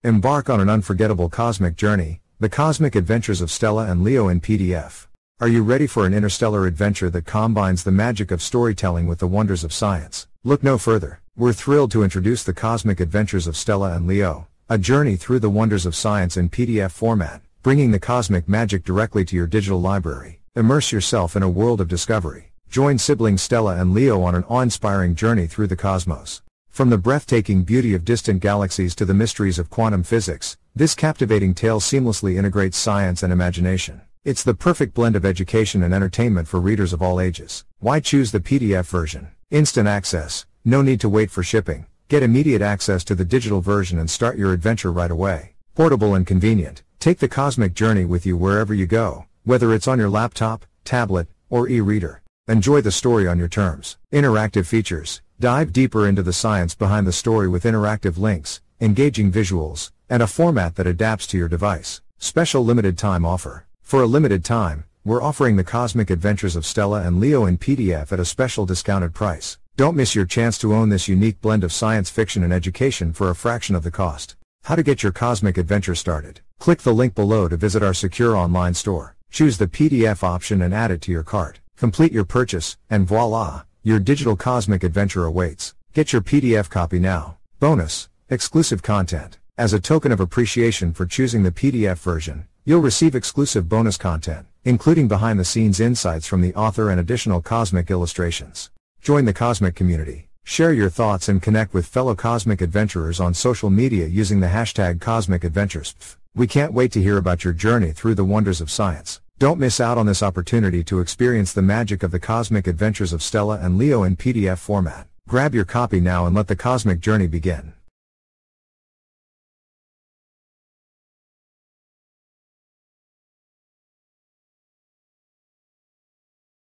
Embark on an unforgettable cosmic journey, the cosmic adventures of Stella and Leo in PDF. Are you ready for an interstellar adventure that combines the magic of storytelling with the wonders of science? Look no further. We're thrilled to introduce the cosmic adventures of Stella and Leo, a journey through the wonders of science in PDF format, bringing the cosmic magic directly to your digital library. Immerse yourself in a world of discovery. Join siblings Stella and Leo on an awe-inspiring journey through the cosmos. From the breathtaking beauty of distant galaxies to the mysteries of quantum physics, this captivating tale seamlessly integrates science and imagination. It's the perfect blend of education and entertainment for readers of all ages. Why choose the PDF version? Instant access. No need to wait for shipping. Get immediate access to the digital version and start your adventure right away. Portable and convenient. Take the cosmic journey with you wherever you go, whether it's on your laptop, tablet, or e-reader. Enjoy the story on your terms. Interactive features. Dive deeper into the science behind the story with interactive links, engaging visuals, and a format that adapts to your device. Special limited time offer. For a limited time, we're offering the cosmic adventures of Stella and Leo in PDF at a special discounted price. Don't miss your chance to own this unique blend of science fiction and education for a fraction of the cost. How to get your cosmic adventure started? Click the link below to visit our secure online store. Choose the PDF option and add it to your cart. Complete your purchase, and voila! Your digital cosmic adventure awaits. Get your PDF copy now. Bonus, exclusive content. As a token of appreciation for choosing the PDF version, you'll receive exclusive bonus content, including behind-the-scenes insights from the author and additional cosmic illustrations. Join the cosmic community. Share your thoughts and connect with fellow cosmic adventurers on social media using the hashtag #CosmicAdventures. We can't wait to hear about your journey through the wonders of science. Don't miss out on this opportunity to experience the magic of the cosmic adventures of Stella and Leo in PDF format. Grab your copy now and let the cosmic journey begin.